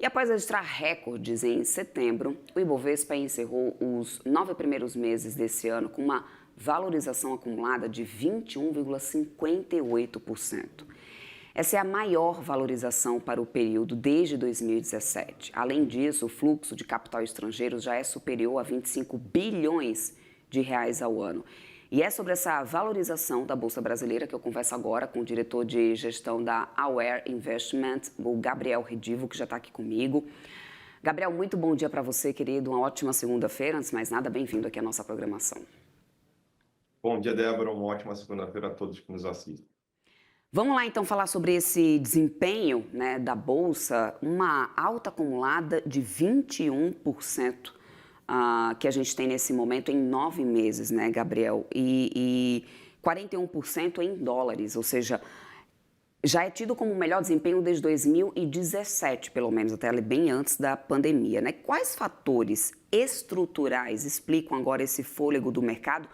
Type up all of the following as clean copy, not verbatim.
E após registrar recordes em setembro, o Ibovespa encerrou os 9 primeiros meses desse ano com uma valorização acumulada de 21,58%. Essa é a maior valorização para o período desde 2017. Além disso, o fluxo de capital estrangeiro já é superior a 25 bilhões de reais ao ano. E é sobre essa valorização da Bolsa Brasileira que eu converso agora com o diretor de gestão da Aware Investment, o Gabriel Redivo, que já está aqui comigo. Gabriel, muito bom dia para você, querido. Uma ótima segunda-feira. Antes de mais nada, bem-vindo aqui à nossa programação. Bom dia, Débora. Uma ótima segunda-feira a todos que nos assistem. Vamos lá, então, falar sobre esse desempenho, né, da Bolsa, uma alta acumulada de 21%. Que a gente tem nesse momento em 9 meses, né, Gabriel? E 41% em dólares, ou seja, já é tido como o melhor desempenho desde 2017, pelo menos, até bem antes da pandemia, né? Quais fatores estruturais explicam agora esse fôlego do mercado,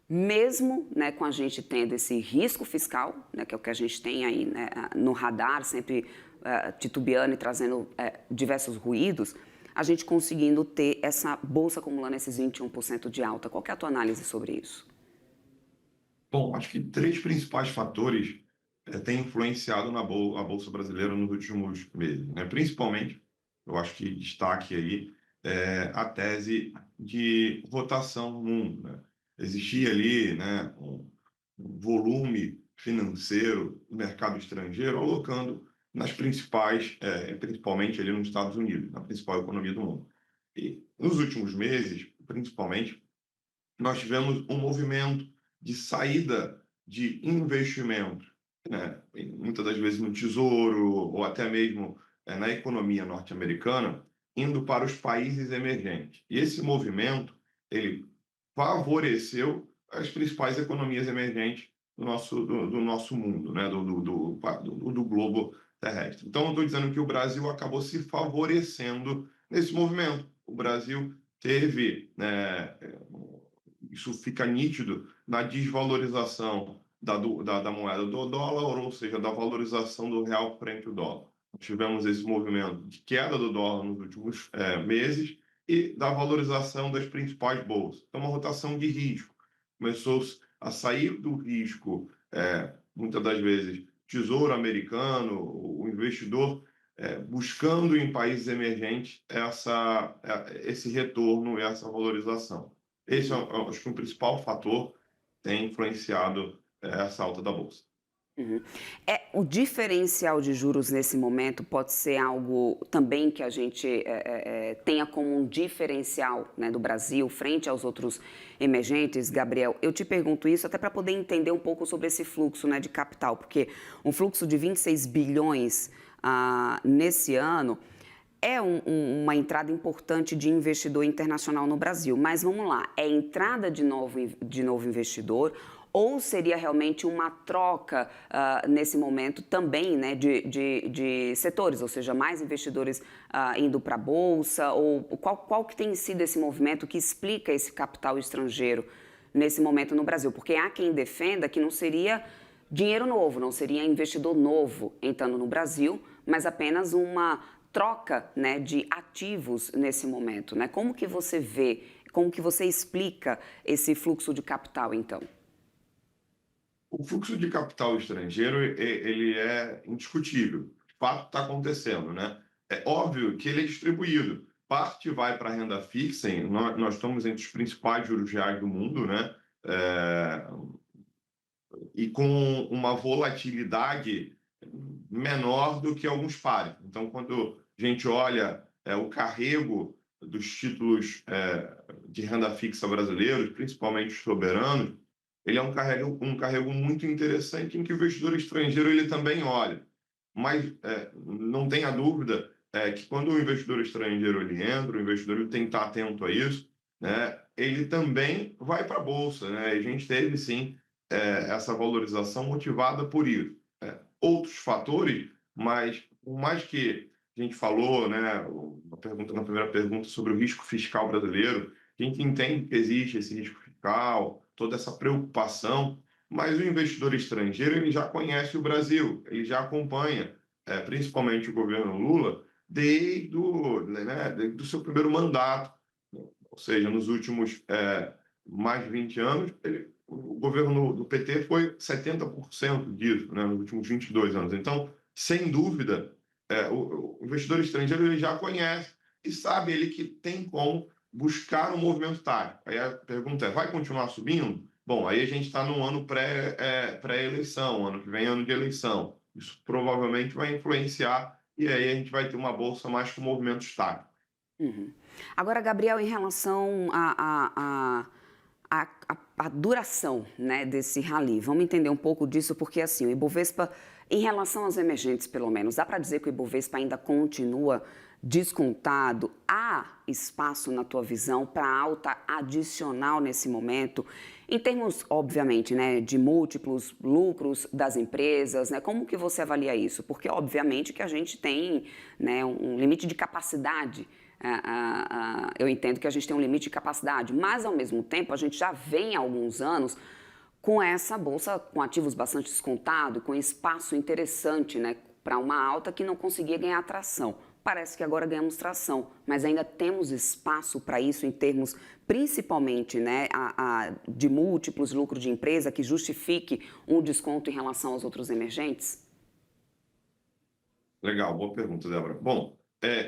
mesmo, né, com a gente tendo esse risco fiscal, né, que é o que a gente tem aí, né, no radar, sempre titubeando e trazendo diversos ruídos, a gente conseguindo ter essa bolsa acumulando esses 21% de alta. Qual que é a tua análise sobre isso? Bom, acho que três principais fatores têm influenciado a Bolsa Brasileira nos últimos meses, né? Principalmente, eu acho que destaque aí a tese de rotação no mundo, né? Existia ali, né, um volume financeiro do mercado estrangeiro alocando nas principais, principalmente ali nos Estados Unidos, na principal economia do mundo. E nos últimos meses, principalmente, nós tivemos um movimento de saída de investimento, né? Muitas das vezes no Tesouro ou até mesmo na economia norte-americana, indo para os países emergentes. E esse movimento ele favoreceu as principais economias emergentes do nosso mundo, né? Do globo terrestre. Então, eu estou dizendo que o Brasil acabou se favorecendo nesse movimento. O Brasil teve, né, isso fica nítido na desvalorização da moeda do dólar, ou seja, da valorização do real frente ao dólar. Tivemos esse movimento de queda do dólar nos últimos meses e da valorização das principais bolsas. Então, uma rotação de risco. Começou a sair do risco, muitas das vezes, tesouro americano, o investidor buscando em países emergentes esse retorno e essa valorização. Esse acho que o principal fator tem influenciado essa alta da Bolsa. Uhum. O diferencial de juros nesse momento pode ser algo também que a gente tenha como um diferencial, né, do Brasil frente aos outros emergentes, Gabriel? Eu te pergunto isso até para poder entender um pouco sobre esse fluxo, né, de capital, porque um fluxo de 26 bilhões nesse ano é uma entrada importante de investidor internacional no Brasil. Mas vamos lá, é entrada de novo investidor ou seria realmente uma troca nesse momento também, né, de setores, ou seja, mais investidores indo para a Bolsa? Ou qual que tem sido esse movimento que explica esse capital estrangeiro nesse momento no Brasil? Porque há quem defenda que não seria dinheiro novo, não seria investidor novo entrando no Brasil, mas apenas uma troca, né, de ativos nesse momento, né? Como que você vê, como que você explica esse fluxo de capital, então? O fluxo de capital estrangeiro ele é indiscutível. De fato, está acontecendo, né? É óbvio que ele é distribuído. Parte vai para a renda fixa, nós estamos entre os principais juros reais do mundo, né? E com uma volatilidade menor do que alguns pares. Então, quando a gente olha o carrego dos títulos de renda fixa brasileiros, principalmente os soberanos, ele é um carrego muito interessante em que o investidor estrangeiro ele também olha. Mas não tenha dúvida que quando o investidor estrangeiro ele entra, o investidor ele tem que estar atento a isso, né? Ele também vai para a Bolsa, né? E a gente teve, sim, essa valorização motivada por isso. Outros fatores, mas por mais que a gente falou, né, na primeira pergunta sobre o risco fiscal brasileiro, a gente entende que existe esse risco fiscal, toda essa preocupação, mas o investidor estrangeiro ele já conhece o Brasil, ele já acompanha, principalmente o governo Lula, desde o seu primeiro mandato, ou seja, nos últimos mais de 20 anos, o governo do PT foi 70% disso, né, nos últimos 22 anos. Então, sem dúvida, o investidor estrangeiro ele já conhece e sabe ele que tem como buscar um movimento tático. Aí a pergunta é, vai continuar subindo? Bom, aí a gente está num ano pré-eleição, ano que vem é ano de eleição. Isso provavelmente vai influenciar e aí a gente vai ter uma bolsa mais com movimentos táticos. Uhum. Agora, Gabriel, em relação à duração, né, desse rally, vamos entender um pouco disso, porque assim, o Ibovespa, em relação aos emergentes, pelo menos, dá para dizer que o Ibovespa ainda continua descontado? Há espaço, na tua visão, para alta adicional nesse momento? Em termos, obviamente, né, de múltiplos lucros das empresas, né, como que você avalia isso? Porque, obviamente, que a gente tem, né, um limite de capacidade. Eu entendo que a gente tem um limite de capacidade, mas, ao mesmo tempo, a gente já vem há alguns anos com essa bolsa com ativos bastante descontado, com espaço interessante, né, para uma alta que não conseguia ganhar tração. Parece que agora ganhamos tração, mas ainda temos espaço para isso em termos, principalmente, né, de múltiplos lucro de empresa que justifique um desconto em relação aos outros emergentes? Legal, boa pergunta, Débora. Bom,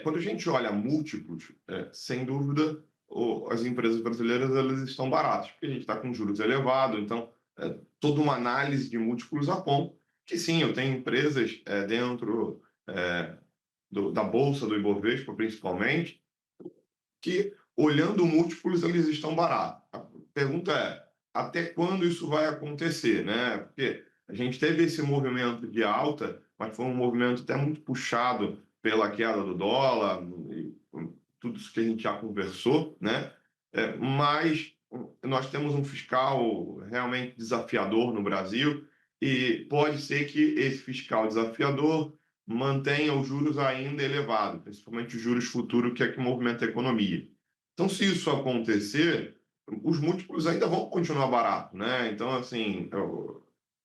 quando a gente olha múltiplos, sem dúvida, as empresas brasileiras elas estão baratas, porque a gente está com juros elevados, então toda uma análise de múltiplos aponta que sim, eu tenho empresas dentro da Bolsa do Ibovespa, principalmente, que olhando múltiplos eles estão baratos. A pergunta é, até quando isso vai acontecer, né? Porque a gente teve esse movimento de alta, mas foi um movimento até muito puxado pela queda do dólar, e tudo isso que a gente já conversou, né? Mas nós temos um fiscal realmente desafiador no Brasil e pode ser que esse fiscal desafiador mantenha os juros ainda elevados, principalmente os juros futuros, que é que movimenta a economia. Então, se isso acontecer, os múltiplos ainda vão continuar baratos, né? Então, assim,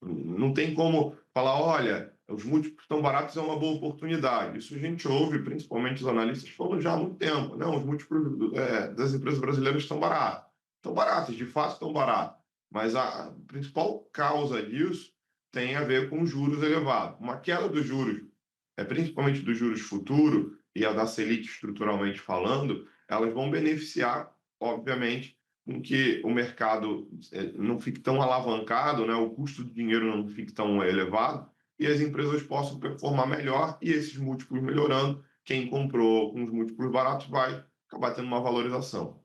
não tem como falar, olha, os múltiplos estão baratos, é uma boa oportunidade. Isso a gente ouve, principalmente os analistas, falando já há muito tempo. Não, os múltiplos das empresas brasileiras estão baratos. Estão baratos, de fato estão baratos. Mas a principal causa disso tem a ver com juros elevados. Uma queda dos juros, principalmente dos juros futuros e a da Selic estruturalmente falando, elas vão beneficiar, obviamente, com que o mercado não fique tão alavancado, né? O custo do dinheiro não fique tão elevado e as empresas possam performar melhor e esses múltiplos melhorando. Quem comprou com os múltiplos baratos vai acabar tendo uma valorização.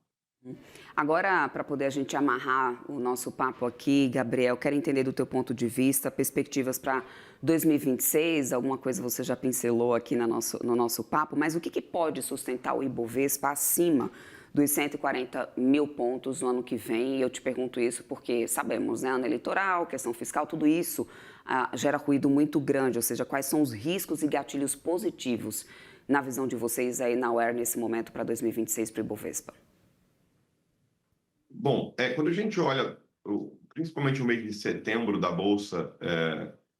Agora, para poder a gente amarrar o nosso papo aqui, Gabriel, quero entender do teu ponto de vista, perspectivas para 2026, alguma coisa você já pincelou aqui no nosso papo, mas o que pode sustentar o Ibovespa acima dos 140 mil pontos no ano que vem? E eu te pergunto isso porque sabemos, né, ano eleitoral, questão fiscal, tudo isso gera ruído muito grande, ou seja, quais são os riscos e gatilhos positivos na visão de vocês aí na UER nesse momento para 2026 para o Ibovespa? Bom, quando a gente olha, principalmente o mês de setembro da Bolsa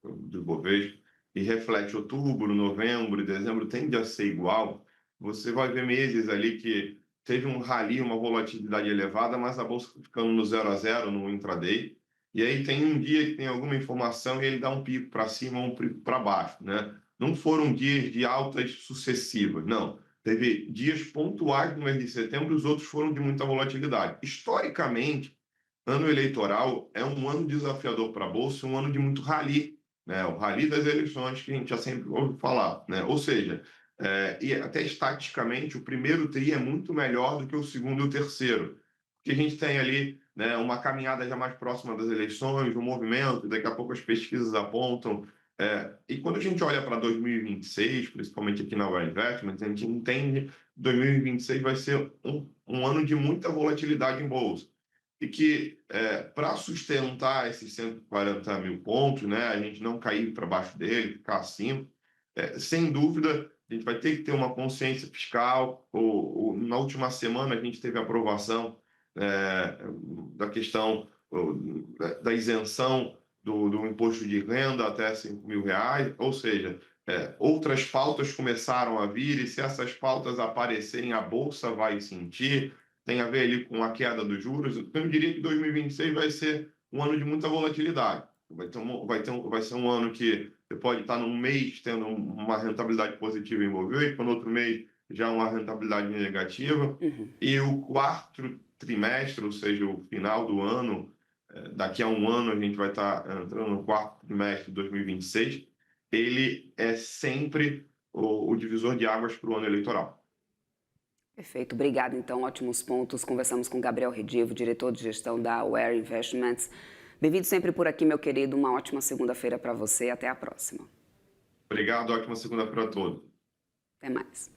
do Ibovespa, e reflete outubro, novembro e dezembro, tende a ser igual, você vai ver meses ali que teve um rally, uma volatilidade elevada, mas a Bolsa ficando no 0 a 0 no intraday, e aí tem um dia que tem alguma informação e ele dá um pico para cima ou um pico para baixo, né? Não foram dias de altas sucessivas, não. Teve dias pontuais no mês de setembro, os outros foram de muita volatilidade. Historicamente, ano eleitoral é um ano desafiador para a Bolsa, um ano de muito rally, né? O rally das eleições que a gente já sempre ouve falar, né? Ou seja, e até estatisticamente, o primeiro TRI é muito melhor do que o segundo e o terceiro, porque a gente tem ali, né, uma caminhada já mais próxima das eleições, um movimento, daqui a pouco as pesquisas apontam e quando a gente olha para 2026, principalmente aqui na Well Investment, a gente entende que 2026 vai ser um ano de muita volatilidade em bolsa. E que, para sustentar esses 140 mil pontos, né, a gente não cair para baixo dele, ficar acima, sem dúvida, a gente vai ter que ter uma consciência fiscal. Na última semana, a gente teve a aprovação da questão da isenção do imposto de renda até R$ 5.000, ou seja, outras pautas começaram a vir, e se essas pautas aparecerem, a Bolsa vai sentir, tem a ver ali com a queda dos juros. Então, eu diria que 2026 vai ser um ano de muita volatilidade. Vai ser um ano que você pode estar num mês tendo uma rentabilidade positiva em Bovespa, no outro mês já uma rentabilidade negativa, Uhum. e o quarto trimestre, ou seja, o final do ano, daqui a um ano a gente vai estar entrando no quarto trimestre de 2026, ele é sempre o divisor de águas para o ano eleitoral. Perfeito, obrigada. Então, ótimos pontos. Conversamos com Gabriel Redivo, diretor de gestão da Aware Investments. Bem-vindo sempre por aqui, meu querido. Uma ótima segunda-feira para você. Até a próxima. Obrigado, ótima segunda-feira a todos. Até mais.